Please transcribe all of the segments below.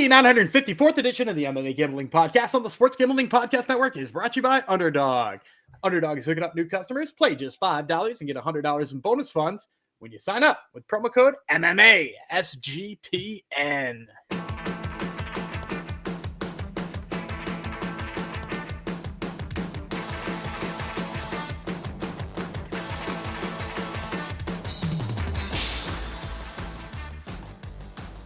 The 954th edition of the MMA Gambling Podcast on the Sports Gambling Podcast Network is brought to you by Underdog. Underdog is hooking up new customers. Play just $5 and get $100 in bonus funds when you sign up with promo code MMA SGPN.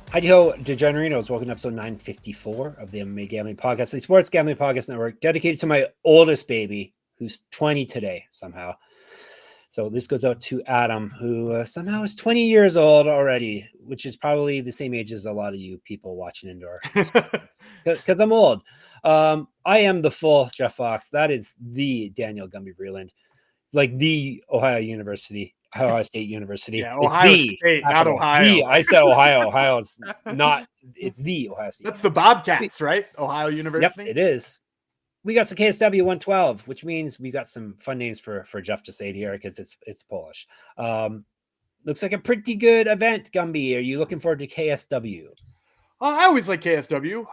Hi-ho, Degenerinos. Welcome to episode 954 of the MMA Gambling Podcast, the Sports Gambling Podcast Network, dedicated to my oldest baby, who's 20 today somehow. So this goes out to Adam, who somehow is 20 years old already, which is probably the same age as a lot of you people watching indoor. Because I'm old. I am the full Jeff Fox. That is the Daniel Gumby Vreeland, like the Ohio State University. Yeah, Ohio State, not Ohio. I said Ohio. Ohio's not. It's the Ohio State. That's the Bobcats, right? Ohio University. Yep, it is. We got some KSW 112, which means we got some fun names for Jeff to say here because it's Polish. Looks like a pretty good event, Gumby. Are you looking forward to KSW? I always like KSW,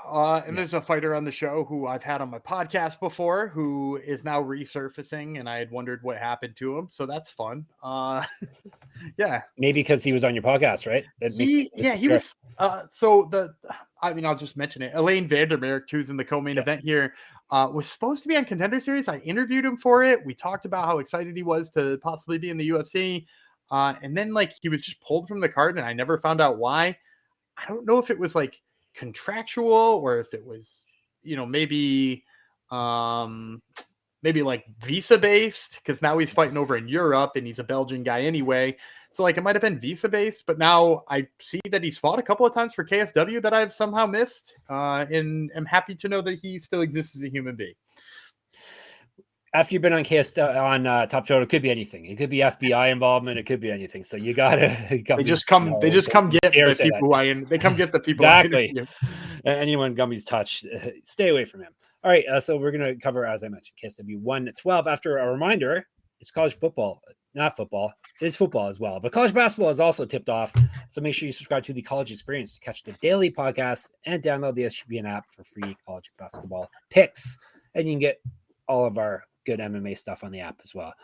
and there's a fighter on the show who I've had on my podcast before who is now resurfacing, and I had wondered what happened to him, so that's fun. Yeah. Maybe because he was on your podcast, right? He was. I'll just mention it. Alain Vandermerk, who's in the co-main event here, was supposed to be on Contender Series. I interviewed him for it. We talked about how excited he was to possibly be in the UFC, and then he was just pulled from the card, and I never found out why. I don't know if it was contractual or if it was, maybe visa based, because now he's fighting over in Europe and he's a Belgian guy anyway. So it might have been visa based, but now I see that he's fought a couple of times for KSW that I've somehow missed. And I'm happy to know that he still exists as a human being. After you've been on Top Total, it could be anything. It could be FBI involvement. It could be anything. So you gotta. They just come get the people. They come get the people. Exactly. Anyone Gumby's touched, stay away from him. All right. So we're gonna cover, as I mentioned, KSW 112. After a reminder, it's college football, not football. It's football as well, but college basketball is also tipped off. So make sure you subscribe to the College Experience to catch the daily podcast and download the SGPN app for free college basketball picks, and you can get all of our good MMA stuff on the app as well. All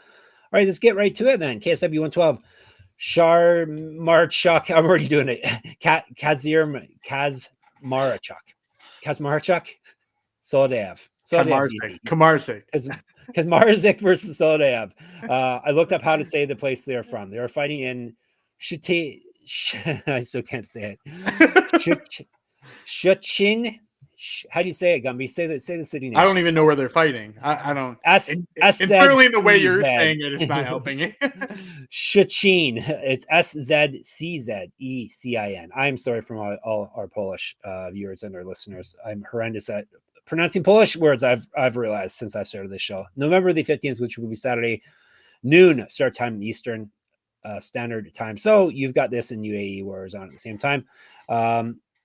right, let's get right to it then. KSW 112. Kaczmarczyk. I'm already doing it. Kaczmarczyk. Soldaev. Kaczmarczyk versus Soldaev. I looked up how to say the place they're from. They were fighting in I still can't say it. Szczecin. How do you say it, Gumby? Say the city name. I don't even know where they're fighting. I don't. Internally, the way you're saying it is not helping it. Szczecin. It's SZCZECIN. I'm sorry from all our Polish viewers and our listeners. I'm horrendous at pronouncing Polish words. I've realized since I started this show. November the 15th, which will be Saturday, noon start time in Eastern Standard Time. So you've got this in UAE where it's on at the same time.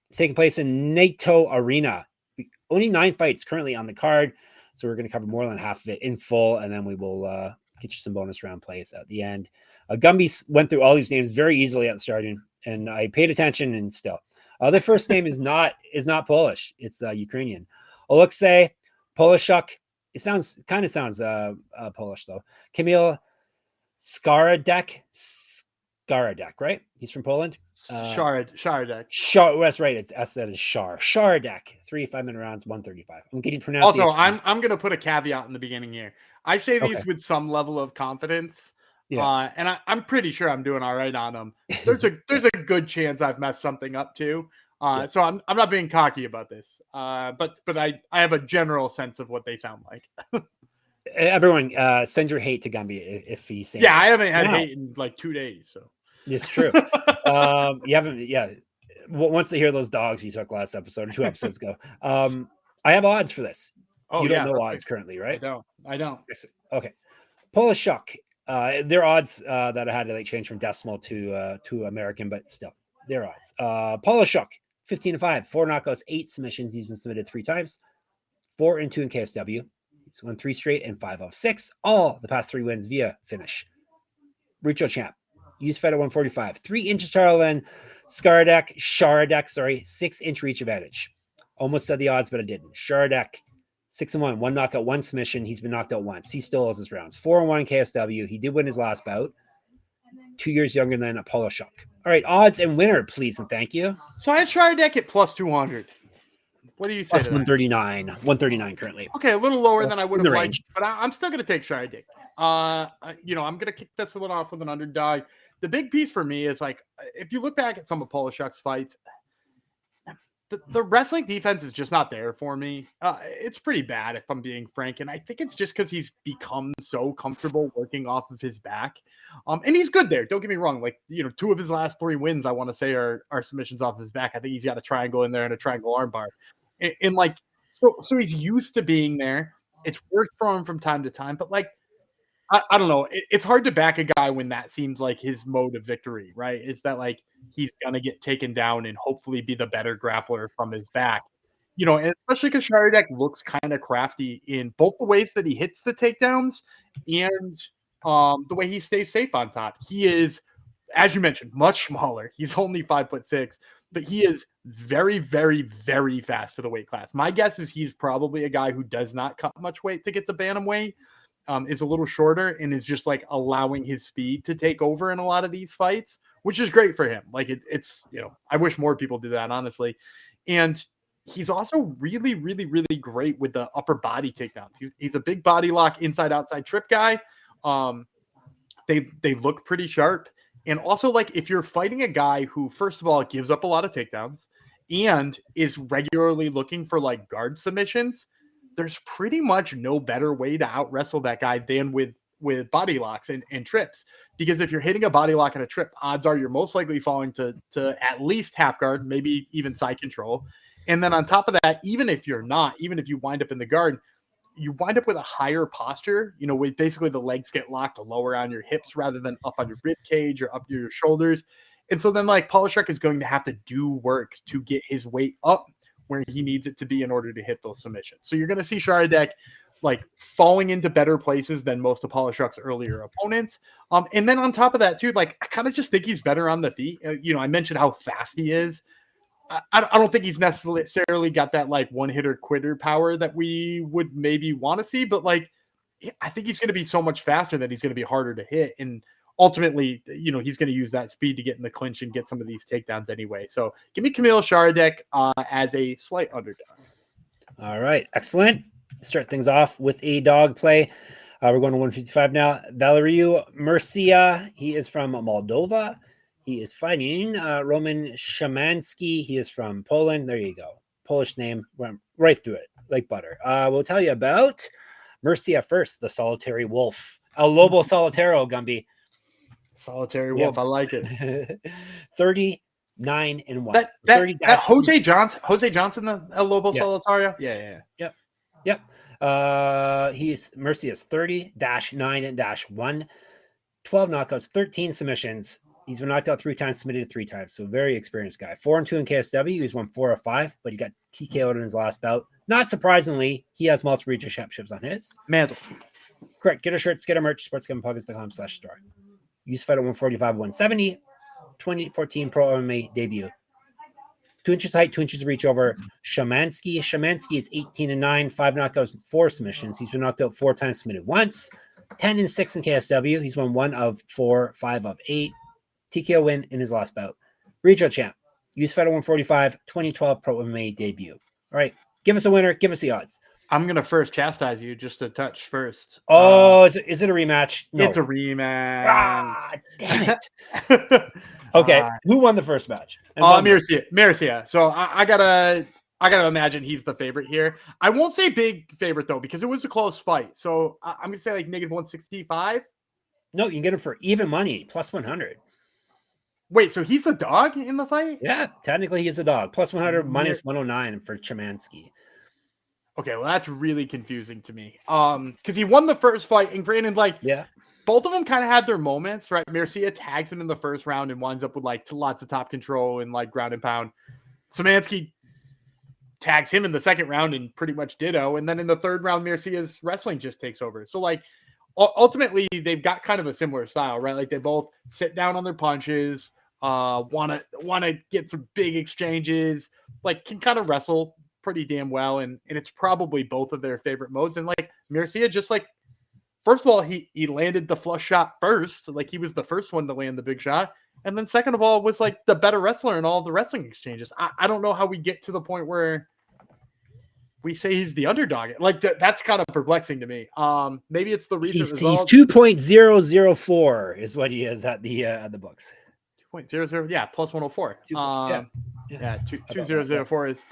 It's taking place in NATO Arena. Only 9 fights currently on the card, so we're going to cover more than half of it in full, and then we will get you some bonus round plays at the end. Gumby went through all these names very easily at the starting, and I paid attention, and still. The first name is not Polish. It's Ukrainian. Oleksii, Polischuck. It sounds Polish, though. Kamil, Szkaradek, right? He's from Poland. Szkaradek. That's right. It's S that is Szkaradek. 3 5-minute rounds, 135. I'm getting pronounced. Also, I'm going to put a caveat in the beginning here. I say these with some level of confidence. Yeah. And I'm pretty sure I'm doing all right on them. There's a good chance I've messed something up too. So I'm not being cocky about this. But I have a general sense of what they sound like. Everyone, send your hate to Gumby if he's saying. Yeah, I haven't had hate in 2 days. So it's true. You haven't. Yeah. Once they hear those dogs you took last episode or 2 episodes ago, I have odds for this. Oh, you don't know odds currently, right? I don't. Okay. Polischuck. Their odds that I had to change from decimal to American, but still, their odds. Polischuck, 15-5, 4 knockouts, 8 submissions. He's been submitted 3 times, 4-2 in KSW. He's won 3 straight and 5 of 6. All the past 3 wins via finish. Regional champ. Used fight at 145. 3 inches taller than Szkaradek, 6-inch reach advantage. Almost said the odds, but I didn't. Szkaradek, 6-1, 1 knockout, 1 submission. He's been knocked out once. He still has his rounds. 4-1 KSW. He did win his last bout. 2 years younger than Polischuck. All right, odds and winner, please and thank you. So I had Szkaradek at plus 200. What do you say? Plus 139. 139 currently. Okay, a little lower than I would have liked, range. but I'm still going to take Szkaradek. I'm going to kick this one off with an underdog. The big piece for me is like, if you look back at some of Polischuck's fights, the wrestling defense is just not there for me. It's pretty bad, if I'm being frank. And I think it's just because he's become so comfortable working off of his back. And he's good there. Don't get me wrong. Like, 2 of his last 3 wins, I want to say, are submissions off his back. I think he's got a triangle in there and a triangle armbar. And like, so he's used to being there. It's worked for him from time to time. But like, I don't know. It's hard to back a guy when that seems like his mode of victory, right? Is that like he's going to get taken down and hopefully be the better grappler from his back, and especially because Szkaradek looks kind of crafty in both the ways that he hits the takedowns and the way he stays safe on top. He is, as you mentioned, much smaller. He's only 5'6", but he is very, very, very fast for the weight class. My guess is he's probably a guy who does not cut much weight to get to bantamweight. Is a little shorter and is just like allowing his speed to take over in a lot of these fights, which is great for him. Like it's, I wish more people did that, honestly. And he's also really, really, really great with the upper body takedowns. He's a big body lock, inside, outside trip guy. They look pretty sharp. And also, like, if you're fighting a guy who, first of all, gives up a lot of takedowns and is regularly looking for like guard submissions, there's pretty much no better way to out wrestle that guy than with body locks and trips. Because if you're hitting a body lock and a trip, odds are you're most likely falling to at least half guard, maybe even side control. And then on top of that, even if you wind up in the guard, you wind up with a higher posture, with basically the legs get locked lower on your hips rather than up on your rib cage or up your shoulders. And so then like Polischuck is going to have to do work to get his weight up where he needs it to be in order to hit those submissions. So you're going to see Szkaradek like falling into better places than most of Polischuck's earlier opponents. And then on top of that too, like I kind of just think he's better on the feet. I mentioned how fast he is. I don't think he's necessarily got that like one hitter quitter power that we would maybe want to see, but like, I think he's going to be so much faster that he's going to be harder to hit. And ultimately, he's going to use that speed to get in the clinch and get some of these takedowns anyway. So give me Kamil Szkaradek as a slight underdog. All right. Excellent. Start things off with a dog play. We're going to 155 now. Valeriu Mircea. He is from Moldova. He is fighting Roman Szymański. He is from Poland. There you go. Polish name. Went right through it like butter. We'll tell you about Mircea first, the solitary wolf. El Lobo Solitario, Gumby. Solitary wolf. I like it. 39-1. That Jose Johnson, the El Lobo Solitario. Yeah. Yep. He's Mircea's 30-9-1. 12 knockouts, 13 submissions. He's been knocked out 3 times, submitted 3 times. So very experienced guy. 4-2 in KSW. He's won 4 of 5, but he got TKO'd in his last bout. Not surprisingly, he has multiple regional championships on his mantle. Correct. Get our shirts, get our merch, sportsgamblingpockets.com/store. Use fight at 145, 170, 2014 Pro MMA debut. 2 inches height, 2 inches reach over Szymański. Szymański is 18-9, 5 knockouts, 4 submissions. He's been knocked out 4 times, submitted once. 10-6 in KSW. He's won 1 of 4, 5 of 8. TKO win in his last bout. Regional champ. Use fight at 145, 2012 Pro MMA debut. All right. Give us a winner. Give us the odds. I'm going to first chastise you just a touch first. Oh, is it a rematch? No. It's a rematch. Ah, damn it. Okay. Who won the first match? Mircea. So I gotta imagine he's the favorite here. I won't say big favorite though, because it was a close fight. So I'm gonna say like -165. No, you can get him for even money, +100. Wait, so he's the dog in the fight? Yeah, technically he's the dog. +100, -109 for Szymański. Okay, well that's really confusing to me. Because he won the first fight, and granted, like, yeah, both of them kind of had their moments, right? Mircea tags him in the first round and winds up with like lots of top control and like ground and pound. Szymański tags him in the second round and pretty much ditto. And then in the third round, Mircea's wrestling just takes over. So like ultimately they've got kind of a similar style, right? Like they both sit down on their punches, want to get some big exchanges, like can kind of wrestle pretty damn well, and it's probably both of their favorite modes. And like Mircea, just like, first of all, he landed the flush shot first, like he was the first one to land the big shot, and then second of all was like the better wrestler in all the wrestling exchanges. I don't know how we get to the point where we say he's the underdog. Like that's kind of perplexing to me. Maybe it's the recent results. He's 2.004 is what he is at the books. 2.00, yeah, plus 104. Yeah, 2004 is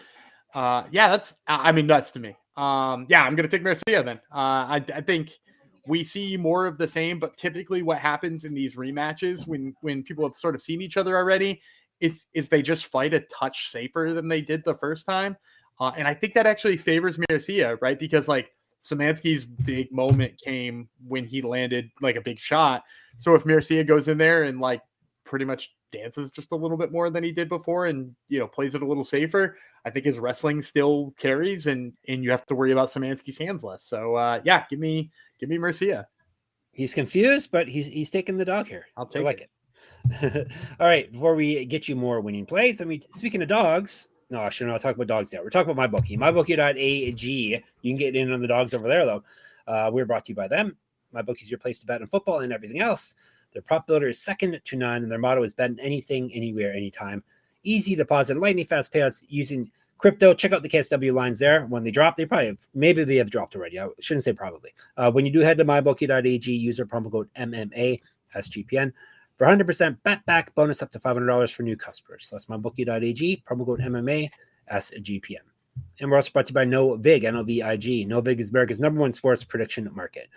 that's nuts to me. I'm gonna take Mircea then. I think we see more of the same, but typically what happens in these rematches when people have sort of seen each other already is they just fight a touch safer than they did the first time. And I think that actually favors Mircea, right? Because like Szymański's big moment came when he landed like a big shot. So if Mircea goes in there and like pretty much dances just a little bit more than he did before and, plays it a little safer, I think his wrestling still carries and you have to worry about Szymański's hands less. So give me Mircea. He's confused, but he's taking the dog here. I'll take it. All right. Before we get you more winning plays, speaking of dogs, no, I shouldn't talk about dogs yet. We're talking about MyBookie. MyBookie.ag. You can get in on the dogs over there, though. We're brought to you by them. MyBookie is your place to bet on football and everything else. Their prop builder is second to none, and their motto is bet on anything, anywhere, anytime. Easy deposit, lightning fast payouts using crypto. Check out the KSW lines there. When they drop, they have dropped already. I shouldn't say probably. When you do head to MyBookie.ag, use our promo code MMA SGPN for 100% bet back bonus up to $500 for new customers. So that's MyBookie.ag, promo code MMA SGPN. And we're also brought to you by NoVig, NOVIG. NoVig is America's #1 sports prediction market.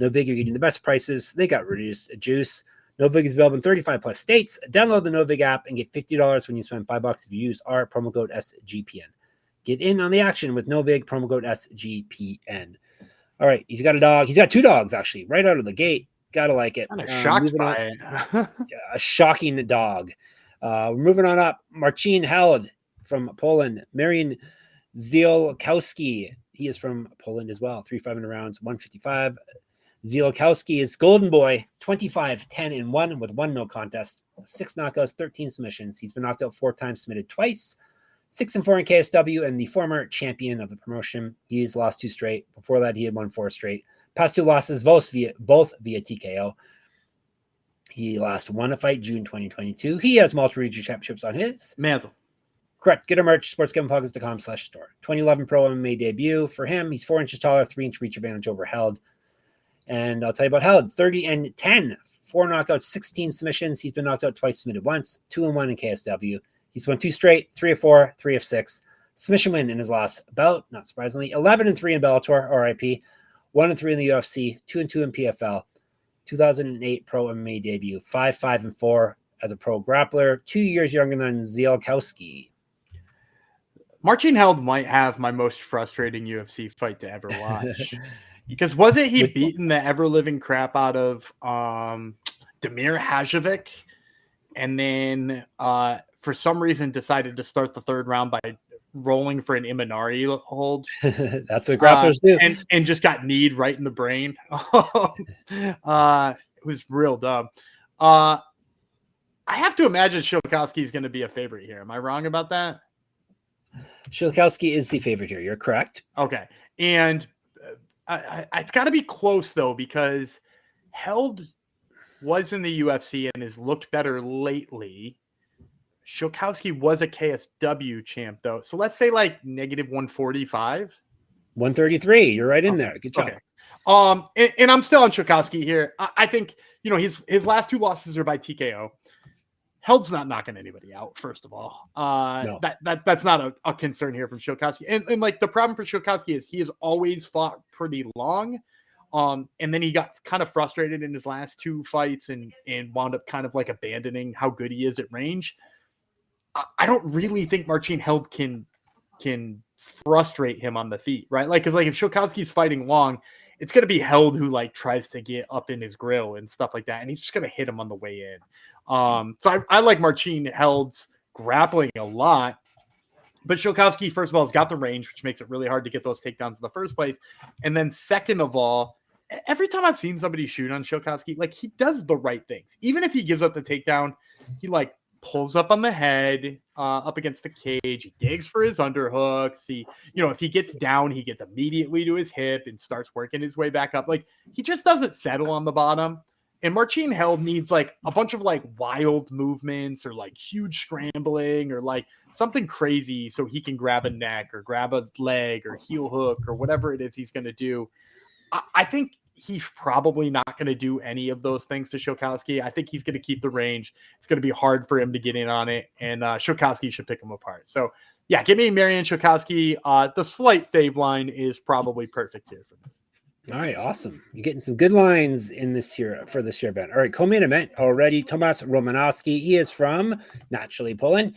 NoVig, you're getting the best prices. They got reduced juice. NoVig is available in 35 plus states. Download the NoVig app and get $50 when you spend $5 if you use our promo code SGPN. Get in on the action with NoVig, promo code SGPN. All right, he's got a dog. He's got two dogs, actually, right out of the gate. Gotta like it. I'm shocked by it. A shocking dog. We're moving on up. Marcin held from Poland. Marian Ziółkowski. He is from Poland as well. 3 500 rounds, 155. Ziółkowski is golden boy, 25-10-1 with 1 no contest, 6 knockouts, 13 submissions. He's been knocked out 4 times, submitted twice, 6-4 in KSW, and the former champion of the promotion. He's lost 2 straight. Before that, he had won 4 straight. Past 2 losses, both via TKO. He last won a fight June 2022. He has multiple region championships on his mantle. Correct. Get our merch, sportsgamblingpockets.com/store. 2011 pro MMA debut. For him, he's 4 inches taller, 3-inch reach advantage over Held. And I'll tell you about Held. 30-10, 4 knockouts, 16 submissions. He's been knocked out twice, submitted once, 2-1 in KSW. He's won 2 straight, 3 of 4, 3 of 6. Submission win in his last bout, not surprisingly. 11-3 in Bellator, RIP. 1-3 in the UFC, 2-2 in PFL. 2008 pro MMA debut, 5-5-4 as a pro grappler. 2 years younger than Ziółkowski. Marcin Held might have my most frustrating UFC fight to ever watch. Because wasn't he beating the ever-living crap out of Damir Hajovic, and then for some reason decided to start the 3rd round by rolling for an Imanari hold. That's what grapplers do. And just got kneed right in the brain. It was real dumb. I have to imagine Ziółkowski is going to be a favorite here. Am I wrong about that? Ziółkowski is the favorite here. You're correct. Okay. And it's got to be close, though, because Held was in the UFC and has looked better lately. Ziółkowski was a KSW champ, though. So let's say like -145. 133. You're right in there. Good job. Okay. And I'm still on Ziółkowski here. I think, his last 2 losses are by TKO. Held's not knocking anybody out, first of all. No. That's not a concern here from Ziółkowski. And like the problem for Ziółkowski is he has always fought pretty long. And then he got kind of frustrated in his last 2 fights and wound up kind of like abandoning how good he is at range. I don't really think Marcin Held can frustrate him on the feet, right? Like, because like if Ziółkowski's fighting long, it's going to be Held who like tries to get up in his grill and stuff like that. And he's just going to hit him on the way in. So I like Marcin Held's grappling a lot, but Ziółkowski, first of all, has got the range, which makes it really hard to get those takedowns in the first place. And then second of all, every time I've seen somebody shoot on Ziółkowski, like he does the right things. Even if he gives up the takedown, he like pulls up on the head, up against the cage. He digs for his underhooks. If he gets down, he gets immediately to his hip and starts working his way back up. Like, he just doesn't settle on the bottom. And Marcin held needs like a bunch of like wild movements or like huge scrambling or like something crazy so he can grab a neck or grab a leg or heel hook or whatever it is he's going to do. I think he's probably not going to do any of those things to Ziółkowski. I think he's going to keep the range. It's going to be hard for him to get in on it, and Ziółkowski should pick him apart. So, yeah, give me Marian Ziółkowski. The slight fave line is probably perfect here for me. All right, awesome. You're getting some good lines in this year for this year event. All right, co-main event already. Tomasz Romanowski. He is from naturally Poland.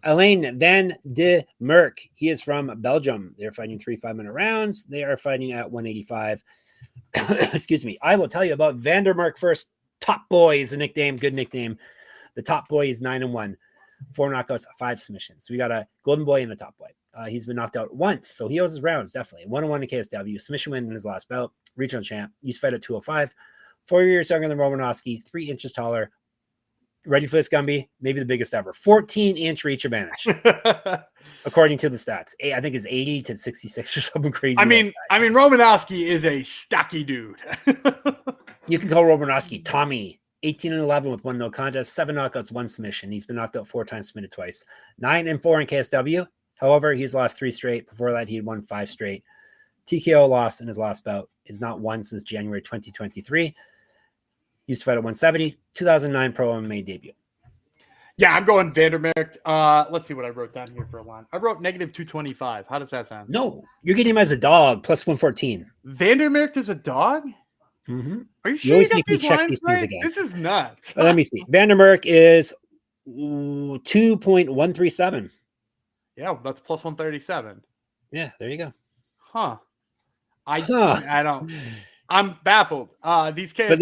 Alain van de Merckt. He is from Belgium. They're fighting 3 5-minute rounds. They are fighting at 185. Excuse me. I will tell you about Van der Merckt first. Top Boy is a nickname. Good nickname. The Top Boy is 9-1. 4 knockouts, 5 submissions. So we got a Golden Boy and a Top Boy. He's been knocked out once, so he owes his rounds, definitely. 1-1 to KSW. Submission win in his last bout. Regional champ. Used to fight at 205. 4 years younger than Romanowski. 3 inches taller. Ready for this, Gumby? Maybe the biggest ever. 14-inch reach advantage, according to the stats. I think it's 80 to 66 or something crazy. I mean, Romanowski is a stocky dude. You can call Romanowski Tommy. 18-11 with 1 no contest, 7 knockouts, 1 submission. He's been knocked out 4 times, submitted twice. 9-4 in KSW. However, he's lost 3 straight. Before that, he had won 5 straight. TKO loss in his last bout is not won since January 2023. Used to fight at 170, 2009 pro MMA debut. Yeah, I'm going Van der Merckt. Let's see what I wrote down here for a line. I wrote -225. How does that sound? No, you're getting him as a dog, plus 114. Van der Merckt is a dog? Mm-hmm. Are you sure you got these lines right? Again. This is nuts. Let me see. Van der Merckt is 2.137. Yeah, that's plus 137. Yeah, there you go. Huh. I don't. I'm baffled. These KSW but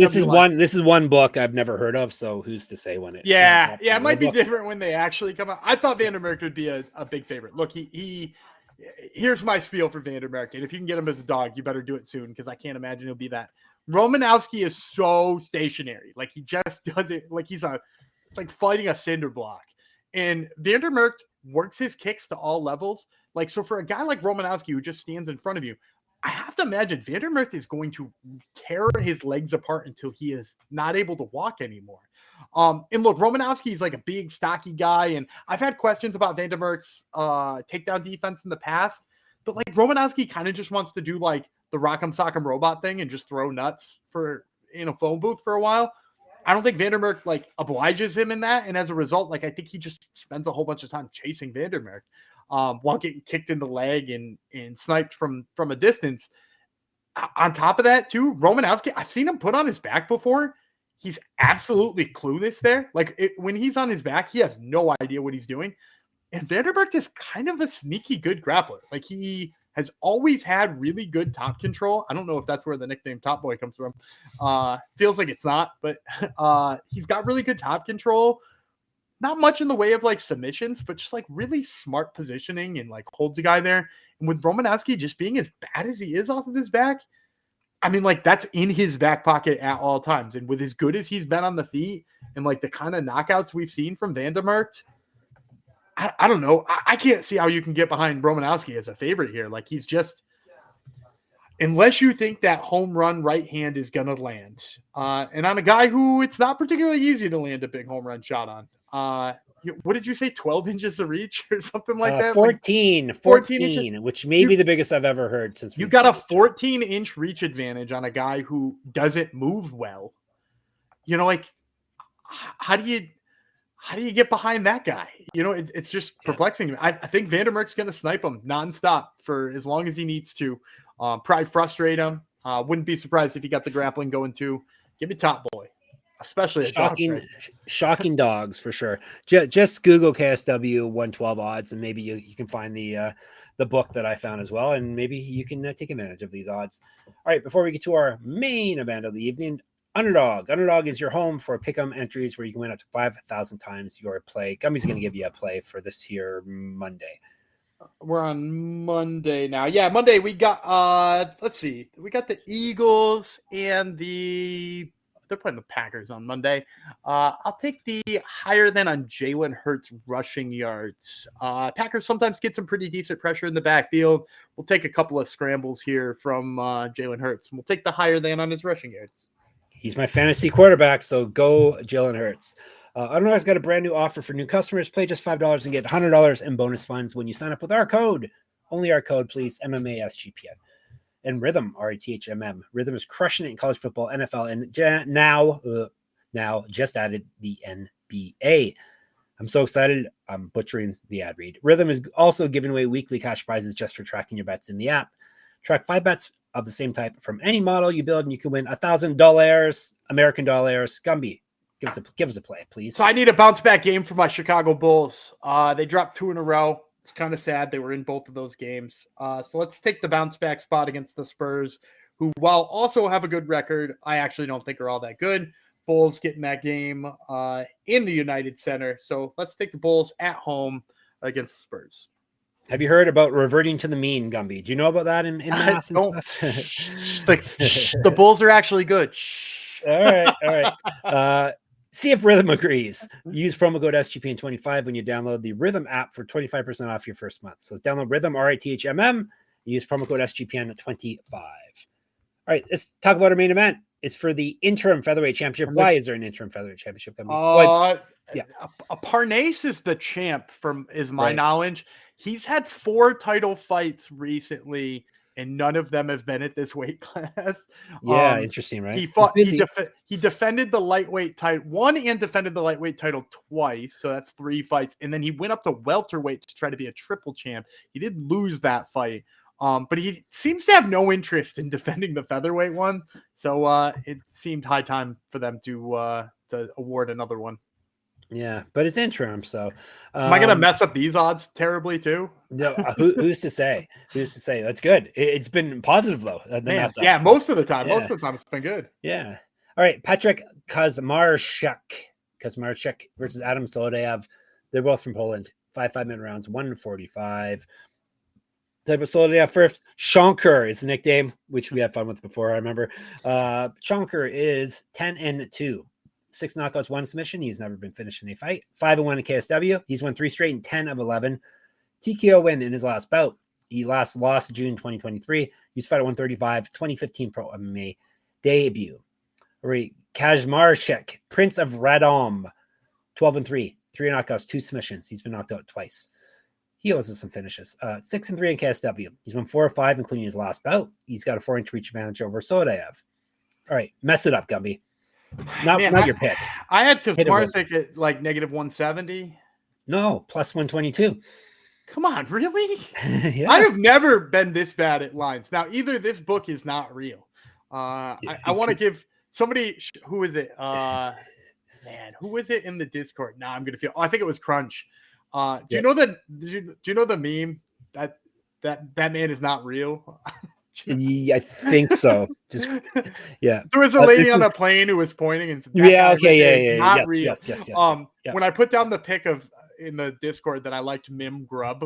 this is one book I've never heard of, so who's to say when it? Yeah, it might be different when they actually come out. I thought Van der Merckt would be a big favorite. Look, here's my spiel for Van der Merckt, and if you can get him as a dog, you better do it soon because I can't imagine he'll be that. Romanowski is so stationary, like he just does it like it's like fighting a cinder block, and Van der Merckt works his kicks to all levels. Like, so for a guy like Romanowski who just stands in front of you, I have to imagine Van der Merckt is going to tear his legs apart until he is not able to walk anymore. And look, Romanowski is like a big, stocky guy, and I've had questions about Van der Merckt's takedown defense in the past, but like Romanowski kind of just wants to do like the Rock'em Sock'em Robot thing and just throw nuts in a phone booth for a while. I don't think Van der Merckt like obliges him in that, and as a result, like I think he just spends a whole bunch of time chasing Van der Merckt. While getting kicked in the leg and sniped from a distance. On top of that, too, Romanowski, I've seen him put on his back before. He's absolutely clueless there. Like, when he's on his back, he has no idea what he's doing. And Van der Merckt is kind of a sneaky good grappler. Like, he has always had really good top control. I don't know if that's where the nickname Top Boy comes from. Feels like it's not, but he's got really good top control. Not much in the way of like submissions, but just like really smart positioning and like holds a guy there. And with Romanowski just being as bad as he is off of his back, I mean, like that's in his back pocket at all times. And with as good as he's been on the feet and like the kind of knockouts we've seen from Van der Merckt, I don't know. I can't see how you can get behind Romanowski as a favorite here. Like he's just, unless you think that home run right hand is going to land. And on a guy who it's not particularly easy to land a big home run shot on. What did you say? 12 inches of reach or something like that? 14 inches, which may be the biggest I've ever heard since. You got a 14-inch reach advantage on a guy who doesn't move well. You know, like how do you get behind that guy? You know, it's just perplexing. I think Van der Merckt's going to snipe him nonstop for as long as he needs to. Probably frustrate him. Wouldn't be surprised if he got the grappling going too. Give me Top Boy. Especially shocking dogs for sure. Just Google KSW 112 odds, and maybe you can find the book that I found as well, and maybe you can take advantage of these odds. All right, before we get to our main event of the evening, Underdog. Underdog is your home for pick'em entries where you can win up to 5,000 times your play. Gummy's going to give you a play for this here Monday. We're on Monday now. Yeah, Monday we got let's see. We got the Eagles and the they're playing the Packers on Monday. I'll take the higher than on Jalen Hurts rushing yards. Packers sometimes get some pretty decent pressure in the backfield. We'll take a couple of scrambles here from Jalen Hurts. We'll take the higher than on his rushing yards. He's my fantasy quarterback, so go Jalen Hurts. Underdog's got a brand new offer for new customers. Play just $5 and get $100 in bonus funds when you sign up with our code. Only our code, please. MMA SGPN. And Rhythm, RATHMM. Rhythm is crushing it in college football, NFL, and now just added the NBA. I'm so excited. I'm butchering the ad read. Rhythm is also giving away weekly cash prizes just for tracking your bets in the app. Track 5 bets of the same type from any model you build, and you can win $1,000 American dollars. Gumby, give us a play, please. So I need a bounce back game for my Chicago Bulls. They dropped 2 in a row. It's kind of sad. They were in both of those games. So let's take the bounce back spot against the Spurs, who, while also have a good record, I actually don't think are all that good. Bulls getting that game in the United Center. So let's take the Bulls at home against the Spurs. Have you heard about reverting to the mean, Gumby? Do you know about that in math and stuff? The Bulls are actually good. All right. See if Rhythm agrees. Use promo code SGPN25 when you download the Rhythm app for 25% off your first month. So download Rhythm, RATHMM. Use promo code SGPN25. All right, let's talk about our main event. It's for the interim featherweight championship. Why is there an interim featherweight championship? Parnasse is the champ is my knowledge. He's had 4 title fights recently, and none of them have been at this weight class. Yeah, interesting, right? He defended the lightweight title, won and defended the lightweight title twice, so that's 3 fights. And then he went up to welterweight to try to be a triple champ. He did lose that fight, but he seems to have no interest in defending the featherweight one. So it seemed high time for them to award another one. Yeah, but it's interim, so am I gonna mess up these odds terribly too? No, who's to say? Who's to say? That's good. It's been positive though. Yeah, most of the time. Most of the time it's been good. Yeah. All right, Patryk Kaczmarczyk versus Adam Soldaev. They're both from Poland. 5-minute rounds, 145. Type of Soldaev first. Chalkx is the nickname, which we had fun with before. I remember. Chalkx is 10-2. 6 knockouts, 1 submission. He's never been finished in a fight. 5-1 in KSW. He's won 3 straight and 10 of 11. TKO win in his last bout. He last lost June 2023. He's fight at 135, 2015 pro MMA debut. All right, Kaczmarczyk, Prince of Radom, 12-3, 3 knockouts, 2 submissions. He's been knocked out twice. He owes us some finishes. 6-3 in KSW. He's won 4 of 5, including his last bout. He's got a 4-inch reach advantage over Soldaev. All right, mess it up, Gumby. Not your pick. I had Kaczmarczyk at like -170. No, plus 122. Come on, really? Yeah. I have never been this bad at lines. Now, either this book is not real. I want to give somebody, who is it? Who is it in the Discord? Now I'm gonna feel. I think it was Crunch. Do you know that? Do you know the meme that man is not real? Yeah, I think so. Just yeah. There was a lady on a plane who was pointing and said, not real. Yes. When I put down the pic in the Discord that I liked Mim Grub,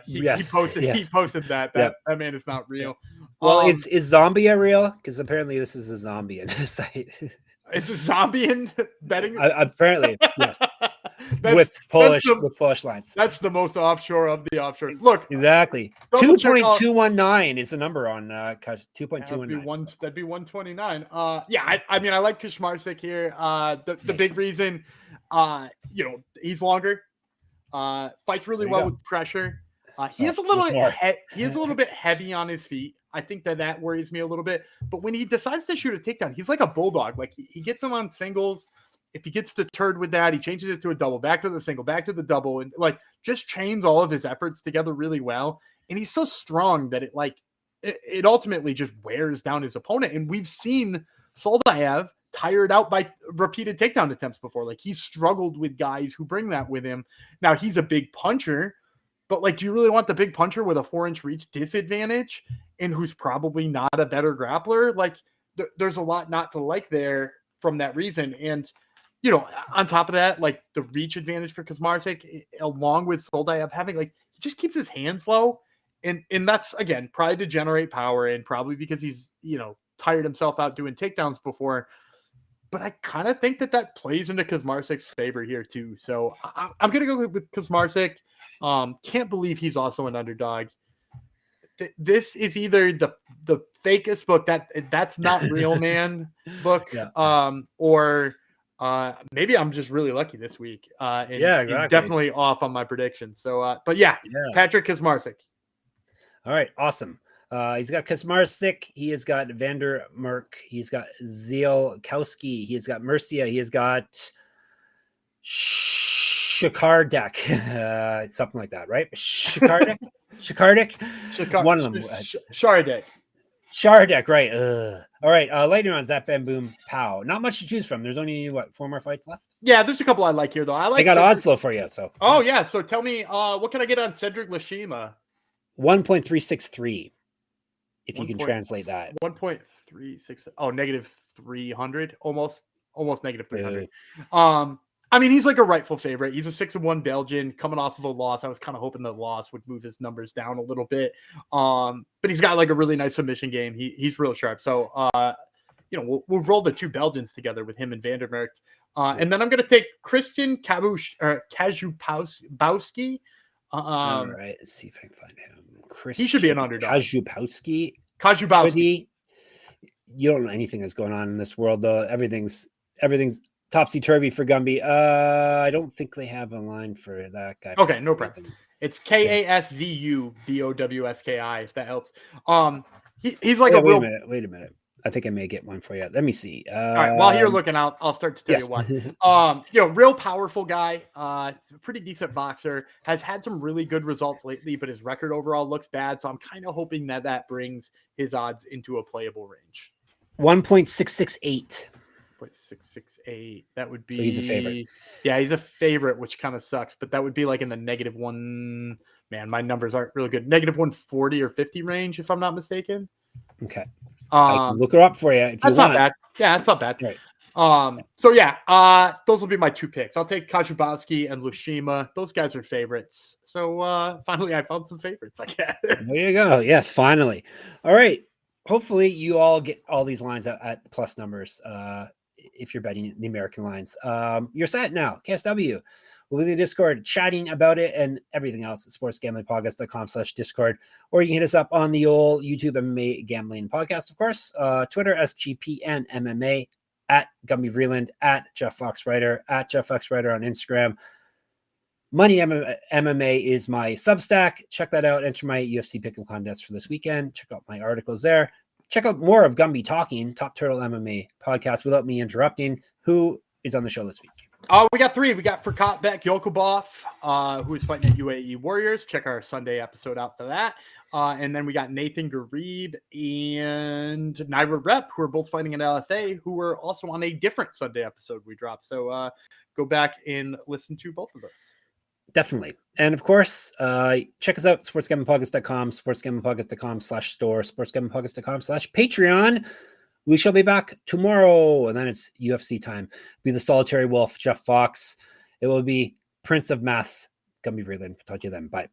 he posted that that man is not real. Well, is Zombia real? Because apparently this is a Zombian site. It's a Zombian betting. Apparently, yes. With Polish lines. That's the most offshore of the offshores. Look, exactly. 2.219 is the number on 2.219. That'd be 129. I mean, I like Kaczmarczyk here. The big reason, he's longer. Fights really well with pressure. He is a little bit heavy on his feet. I think that worries me a little bit. But when he decides to shoot a takedown, he's like a bulldog. Like he gets him on singles. If he gets deterred with that, he changes it to a double, back to the single, back to the double, and like just chains all of his efforts together really well. And he's so strong that it ultimately just wears down his opponent. And we've seen Soldaev tired out by repeated takedown attempts before. Like he's struggled with guys who bring that with him. Now he's a big puncher, but like, do you really want the big puncher with a 4-inch reach disadvantage and who's probably not a better grappler? Like there's a lot not to like there from that reason. And on top of that, like the reach advantage for Kaczmarczyk, along with Soldaev having he just keeps his hands low. And that's, again, probably to generate power and probably because he's, tired himself out doing takedowns before. but I kind of think that plays into Kaczmarczyk's favor here too. So I'm going to go with Kaczmarczyk. Can't believe he's also an underdog. This is either the fakest book that's not real, man book, or maybe I'm just really lucky this week. And definitely off on my prediction. So, but Patryk Kaczmarczyk. All right, awesome. He's got Kaczmarczyk. He has got Merckt. He's got Ziółkowski. He has got Mircea. He has got Szkaradek. Something like that, right? Szkaradek. One of them. Szkaradek, right. All right. Lightning round, Zap, Bam, Boom, Pow. Not much to choose from. There's only, 4 more fights left? Yeah, there's a couple I like here, though. I got Oddslow for you, so. Oh, yeah. So tell me, what can I get on Cedric Lashima? 1.363, if you can translate that. 1.36. Oh, negative 300. Almost negative 300. I mean, he's like a rightful favorite. He's a 6-1 Belgian coming off of a loss. I was kind of hoping the loss would move his numbers down a little bit. But he's got like a really nice submission game. He's real sharp. So, we'll roll the 2 Belgians together with him and Merckt. And then I'm going to take Christian Kazubowski. All right, let's see if I can find him. He should be an underdog. Kazubowski. You don't know anything that's going on in this world, though. Everything's topsy-turvy for Gumby. I don't think they have a line for that guy. Okay, no problem. It's Kasubowski, if that helps. He's like Wait a minute. I think I may get one for you. Let me see. All right, while you're looking, I'll start to tell you what. Real powerful guy, pretty decent boxer, has had some really good results lately, but his record overall looks bad. So I'm kind of hoping that brings his odds into a playable range. 1.668. 0.668. That would be. So he's a favorite. Yeah, he's a favorite, which kind of sucks. But that would be like in the -1. Man, my numbers aren't really good. -140 or 50 range, if I'm not mistaken. Okay. I can look her up for you. If that's you not bad. Yeah, that's not bad. Right. Those will be my 2 picks. I'll take Kazubowski and Lashima. Those guys are favorites. So finally, I found some favorites, I guess. There you go. Yes, finally. All right. Hopefully, you all get all these lines at plus numbers. If you're betting the American lines, you're set now. KSW. We'll be in the Discord chatting about it and everything else at sportsgamblingpodcast.com/Discord. Or you can hit us up on the old YouTube MMA Gambling Podcast, of course. Twitter, SGPN MMA, at Gumby Vreeland, at Jeff Fox Writer, at Jeff Fox Writer on Instagram. Money MMA is my Substack. Check that out. Enter my UFC Pick'em contest for this weekend. Check out my articles there. Check out more of Gumby Talking, Top Turtle MMA podcast without me interrupting. Who is on the show this week? We got 3. We got Furkatbek Yokubov, who is fighting at UAE Warriors. Check our Sunday episode out for that. And then we got Nathan Garib and Naira Rep, who are both fighting at LFA, who were also on a different Sunday episode we dropped. So go back and listen to both of those. Definitely. And of course, check us out, sportsgamblingpodcast.com, sportsgamblingpodcast.com/store, sportsgamblingpodcast.com/Patreon. We shall be back tomorrow, and then it's UFC time. It'll be the Solitary Wolf, Jeff Fox. It will be Prince of Maths, Gumby Vreeland. Talk to you then. Bye.